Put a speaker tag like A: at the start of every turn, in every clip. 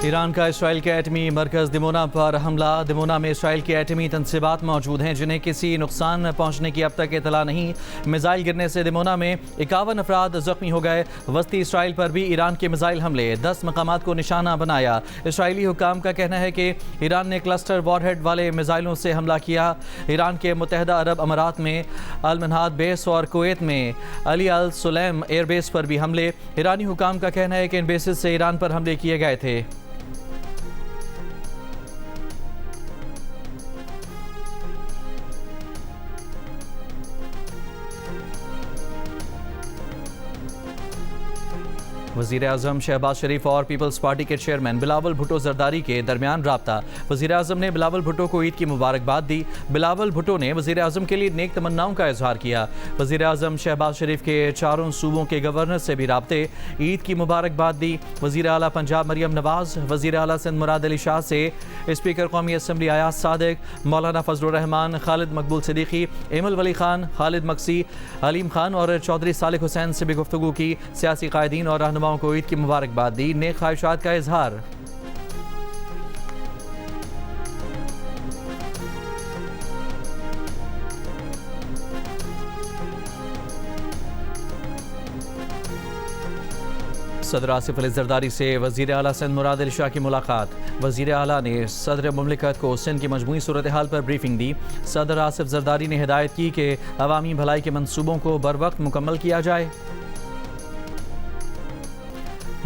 A: Iran का Israel के एटमी मरकज़ Dimona पर हमला। दिमोना में इसराइल के एटमी तनसीबात मौजूद हैं जिन्हें किसी नुकसान पहुंचने की अब तक इतला नहीं। मिसाइल गिरने से दिमोना में 51 अफराद जख्मी हो गए। वस्ती इसराइल पर भी ईरान के मिसाइल हमले, 10 मकामात को निशाना बनाया। इसराइली हुकाम का कहना है कि ईरान ने क्लस्टर वॉरहेड वाले मिसाइलों से हमला किया। ईरान के मुत्तहिदा अरब अमारात में अल मनहाद बेस और कुवैत में अली अल सुलैम एयरबेस पर भी हमले। ईरानी हुकाम का कहना है कि इन बेसिस से ईरान पर हमले किए गए थे। वज़ीर-ए-आज़म शहबाज शरीफ और पीपल्स पार्टी के चेयरमैन बिलावल भुट्टो जरदारी के दरमियान राब्ता। वज़ीर-ए-आज़म ने बिलावल भुट्टो को ईद की मुबारकबाद दी। बिलावल भुट्टो ने वज़ीर-ए-आज़म के लिए नेक तमन्नाओं का इजहार किया। वज़ीर-ए-आज़म शहबाज शरीफ के चारों सूबों के गवर्नर से भी राब्ते, ईद की मुबारकबाद दी। वज़ीर आला पंजाब मरियम नवाज़, वज़ीर आला सिंध मुराद अली शाह से स्पीकर कौमी असम्बली अयाज सादिक, मौलाना फजलुर रहमान, खालिद मकबूल सिद्दीकी, एमल वली खान, खालिद मक्सी, अलीम खान और चौधरी सालिक हुसैन से भी गुफ्तगू की। सियासी कायदीन और रहनुमाओं को ईद की मुबारकबाद दी। नेक ख्वाहिशात का इजहार। सदर आसिफ अली जरदारी से वज़ीर आला सिंध मुराद अली शाह की मुलाकात। वज़ीर आला ने सदर मुमलिकत को सिंध की मजमूई सूरत हाल पर ब्रीफिंग दी। सदर आसिफ जरदारी ने हिदायत की कि अवामी भलाई के मंसूबों को बर वक्त मुकम्मल किया जाए।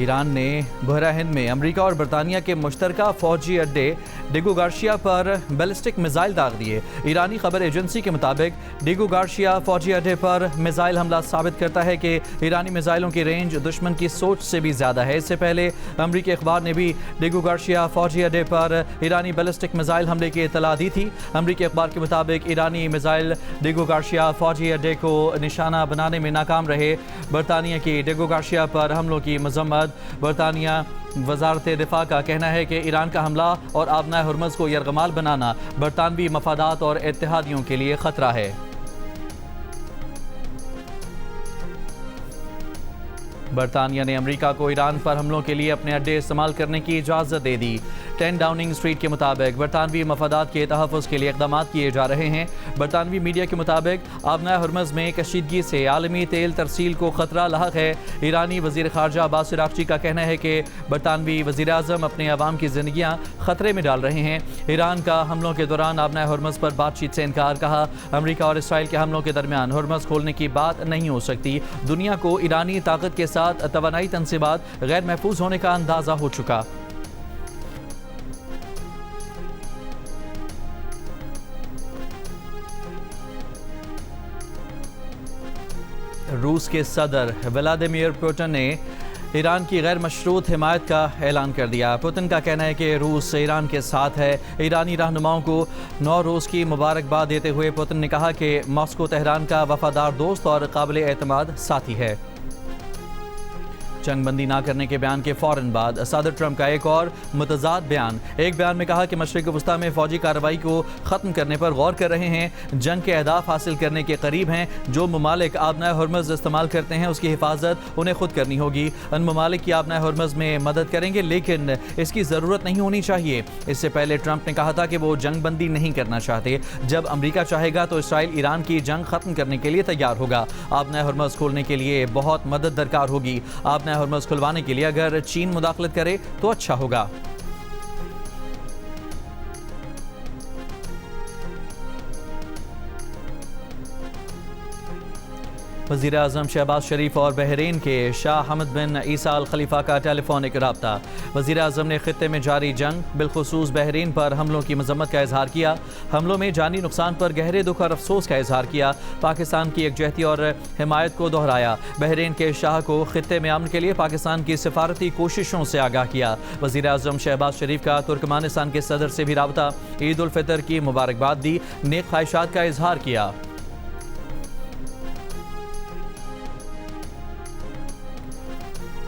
A: ईरान ने बहरा हिंद में अमरीका और बरतानिया के मुश्तरका फौजी अड्डे डिगो गार्शिया पर बैलिस्टिक मिसाइल दाग दिए। ईरानी खबर एजेंसी के मुताबिक डिगो गार्शिया फौजी अड्डे पर मिसाइल हमला साबित करता है कि ईरानी मिसाइलों की रेंज दुश्मन की सोच से भी ज़्यादा है। इससे पहले अमरीकी अखबार ने भी डिगो गार्शिया फौजी अड्डे पर ईरानी बैलिस्टिक मिसाइल हमले की इतला दी थी। अमरीकी अखबार के मुताबिक ईरानी मिसाइल डिगो गार्शिया फौजी अड्डे को निशाना बनाने में नाकाम रहे। बरतानिया की डिगो गार्शिया पर हमलों की मजम्मत। बरतानिया वजारत दिफा का कहना है कि ईरान का हमला और आबनाए हुर्मज़ को यरगमाल बनाना बरतानवी मफादात और इत्तेहादियों के लिए खतरा है। बरतानिया ने अमरीका को ईरान पर हमलों के लिए अपने अड्डे इस्तेमाल करने की इजाज़त दे दी। 10 डाउनिंग स्ट्रीट के मुताबिक बरतानवी मफादात के तहफ़्फ़ुज़ के लिए इक़दाम किए जा रहे हैं। बरतानवी मीडिया के मुताबिक आबनाए हुर्मज़ में कशीदगी से आलमी तेल तरसील को ख़तरा लाहक है। ईरानी वज़ीर ख़ारजा अब्बास अराग़ची का कहना है कि बरतानवी वज़ीर-ए-आज़म अपने अवाम की ज़िंदगियाँ ख़तरे में डाल रहे हैं। ईरान का हमलों के दौरान आबनाए हुर्मज़ पर बातचीत से इनकार। कहा, अमरीका और इसराइल के हमलों के दरमियान हुर्मज़ खोलने की बात नहीं हो सकती। दुनिया को ईरानी ताकत के साथ तवानाई तनसीबात गैर महफूज होने का अंदाज़ा हो चुका। रूस के सदर व्लादिमीर पुतिन ने ईरान की गैर मशरूत हिमायत का ऐलान कर दिया। पुतिन का कहना है कि रूस ईरान के साथ है। ईरानी रहनुमाओं को 9 रोज़ की मुबारकबाद देते हुए पुतिन ने कहा कि मॉस्को तेहरान का वफादार दोस्त और काबिल एतमाद साथी है। जंग बंदी ना करने के बयान के फौरन बाद सदर ट्रंप का एक और मुतजाद बयान। एक बयान में कहा कि मशरिक वस्ता में फौजी कार्रवाई को ख़त्म करने पर गौर कर रहे हैं, जंग के अहदाफ हासिल करने के करीब हैं। जो ममालिक आबनाए हुर्मज़ इस्तेमाल करते हैं उसकी हिफाजत उन्हें खुद करनी होगी। उन ममालिक की आबनाए हुर्मज़ में मदद करेंगे लेकिन इसकी ज़रूरत नहीं होनी चाहिए। इससे पहले ट्रंप ने कहा था कि वो जंग बंदी नहीं करना चाहते। जब अमरीका चाहेगा तो इसराइल ईरान की जंग ख़त्म करने के लिए तैयार होगा। आबनाए हुर्मज़ खोलने के लिए बहुत मदद दरकार होगी। आबनाए हुर्मज़ खुलवाने के लिए अगर चीन मुदाखलत करे तो अच्छा होगा। वज़ीर-ए-आज़म शहबाज शरीफ और बहरीन के शाह हमद बिन ईसा अल खलीफा का टेलीफोनिक राब्ता। वज़ीर-ए-आज़म ने खित्ते में जारी जंग बिलखुसूस बहरीन पर हमलों की मजम्मत का इजहार किया। हमलों में जानी नुकसान पर गहरे दुख और अफसोस का इजहार किया। पाकिस्तान की यकजहती और हिमायत को दोहराया। बहरीन के शाह को खित्ते में अमन के लिए पाकिस्तान की सिफारती कोशिशों से आगाह किया। वज़ीर-ए-आज़म शहबाज शरीफ का तुर्कमानिस्तान के सदर से भी राब्ता। ईद उल फितर की मुबारकबाद दी। नेक ख्वाहिशात का इजहार किया।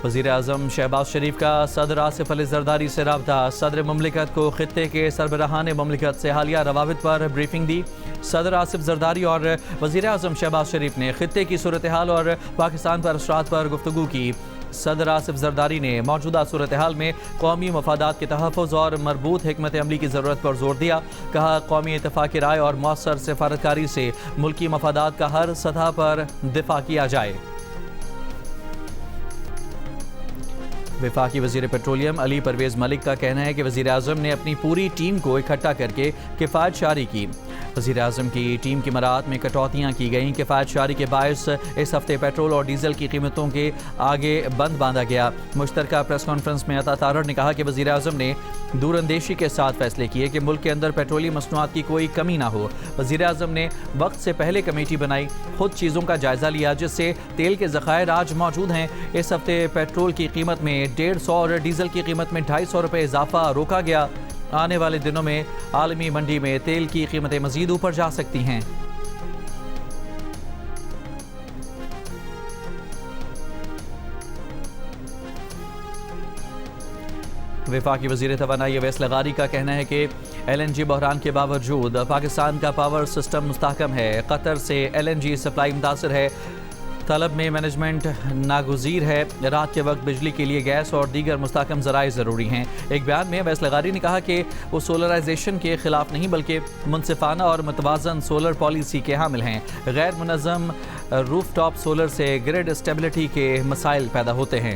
A: वज़ीर-ए-आज़म शहबाज शरीफ का सदर आसिफ अली जरदारी से राब्ता। सदर मुमलिकत को खित्ते के सरबराहान मुमलिकत से हालिया रवाबित पर ब्रीफिंग दी। सदर आसिफ जरदारी और वज़ीर-ए-आज़म शहबाज शरीफ ने खित्ते की सूरत हाल और पाकिस्तान पर असरात पर गुफ्तगू की। صدر آصف زرداری نے موجودہ صورتحال میں قومی مفادات کے تحفظ اور مربوط حکمت عملی کی ضرورت پر زور دیا. کہا قومی اتفاق رائے اور مؤثر سفارتکاری سے ملکی مفادات کا ہر سطح پر دفاع کیا جائے. وفاقی وزیر پیٹرولیم علی پرویز ملک کا کہنا ہے کہ وزیر اعظم نے اپنی پوری ٹیم کو اکٹھا کر کے کفایت شعاری کی. وزیر اعظم کی ٹیم کی مراعات میں کٹوتیاں کی گئیں. کفایت شعاری کے باعث اس ہفتے پیٹرول اور ڈیزل کی قیمتوں کے آگے بند باندھا گیا. مشترکہ پریس کانفرنس میں عطا تارڑ نے کہا کہ وزیر اعظم نے دور اندیشی کے ساتھ فیصلے کیے کہ ملک کے اندر پیٹرولیم مصنوعات کی کوئی کمی نہ ہو. وزیر اعظم نے وقت سے پہلے کمیٹی بنائی, خود چیزوں کا جائزہ لیا جس سے تیل کے ذخائر آج موجود ہیں. اس ہفتے پیٹرول کی قیمت میں 150 اور ڈیزل کی قیمت میں 250 روپے اضافہ روکا گیا. آنے والے دنوں میں عالمی منڈی میں تیل کی قیمتیں مزید اوپر جا سکتی ہیں. وفاقی وزیر توانائی اویس لغاری کا کہنا ہے کہ LNG بحران کے باوجود پاکستان کا پاور سسٹم مستحکم ہے. قطر سے LNG سپلائی متاثر ہے. طلب میں مینجمنٹ ناگزیر ہے. رات کے وقت بجلی کے لیے گیس اور دیگر مستحکم ذرائع ضروری ہیں. ایک بیان میں اویس لغاری نے کہا کہ وہ سولرائزیشن کے خلاف نہیں بلکہ منصفانہ اور متوازن سولر پالیسی کے حامل ہیں. غیر منظم روف ٹاپ سولر سے گرڈ اسٹیبلٹی کے مسائل پیدا ہوتے ہیں.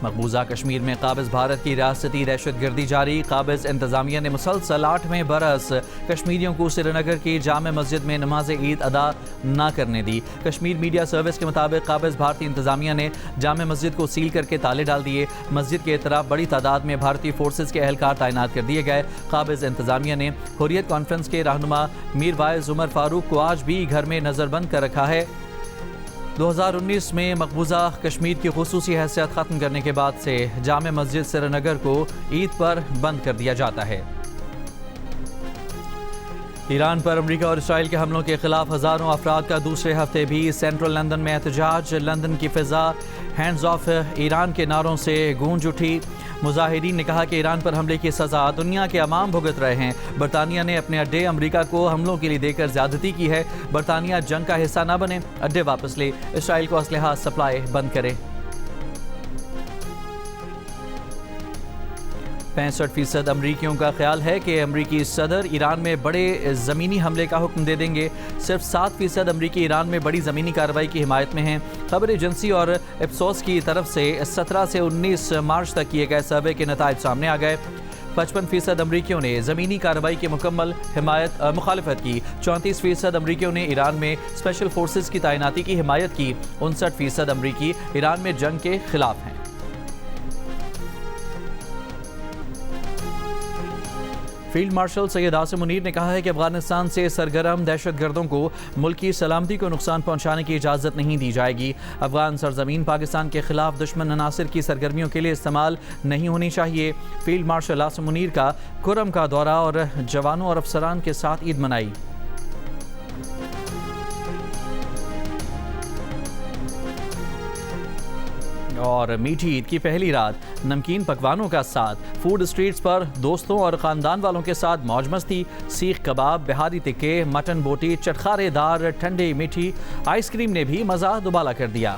A: مقبوضہ کشمیر میں قابض بھارت کی ریاستی دہشت گردی جاری. قابض انتظامیہ نے مسلسل 8ویں برس کشمیریوں کو سری نگر کی جامع مسجد میں نماز عید ادا نہ کرنے دی. کشمیر میڈیا سروس کے مطابق قابض بھارتی انتظامیہ نے جامع مسجد کو سیل کر کے تالے ڈال دیے. مسجد کے اطراف بڑی تعداد میں بھارتی فورسز کے اہلکار تعینات کر دیے گئے. قابض انتظامیہ نے حریت کانفرنس کے رہنما میر وائز عمر فاروق کو آج بھی گھر میں نظر بند کر رکھا ہے. 2019 میں مقبوضہ کشمیر کی خصوصی حیثیت ختم کرنے کے بعد سے جامع مسجد سری نگر کو عید پر بند کر دیا جاتا ہے. ایران پر امریکہ اور اسرائیل کے حملوں کے خلاف ہزاروں افراد کا دوسرے ہفتے بھی سینٹرل لندن میں احتجاج. لندن کی فضا ہینڈز آف ایران کے نعروں سے گونج اٹھی. مظاہرین نے کہا کہ ایران پر حملے کی سزا دنیا کے عوام بھگت رہے ہیں. برطانیہ نے اپنے اڈے امریکہ کو حملوں کے لیے دے کر زیادتی کی ہے. برطانیہ جنگ کا حصہ نہ بنے, اڈے واپس لے, اسرائیل کو اسلحہ سپلائی بند کرے. 65% امریکیوں کا خیال ہے کہ امریکی صدر ایران میں بڑے زمینی حملے کا حکم دے دیں گے. صرف 7% امریکی ایران میں بڑی زمینی کارروائی کی حمایت میں ہیں. خبر ایجنسی اور اپسوس کی طرف سے 17 سے 19 مارچ تک کیے گئے سروے کے نتائج سامنے آ گئے. 55% امریکیوں نے زمینی کارروائی کی مکمل مخالفت کی. 34% امریکیوں نے ایران میں اسپیشل فورسز کی تعیناتی کی حمایت کی. 59% امریکی ایران میں جنگ کے خلاف ہیں. فیلڈ مارشل سید عاصم منیر نے کہا ہے کہ افغانستان سے سرگرم دہشت گردوں کو ملکی سلامتی کو نقصان پہنچانے کی اجازت نہیں دی جائے گی. افغان سرزمین پاکستان کے خلاف دشمن عناصر کی سرگرمیوں کے لیے استعمال نہیں ہونی چاہیے. فیلڈ مارشل عاصم منیر کا کرم کا دورہ اور جوانوں اور افسران کے ساتھ عید منائی. اور میٹھی عید کی پہلی رات نمکین پکوانوں کا ساتھ. فوڈ اسٹریٹس پر دوستوں اور خاندان والوں کے ساتھ موج مستی. سیخ کباب, بہاری تکے, مٹن بوٹی, چٹخارے دار ٹھنڈی میٹھی آئس کریم نے بھی مزہ دوبالا کر دیا.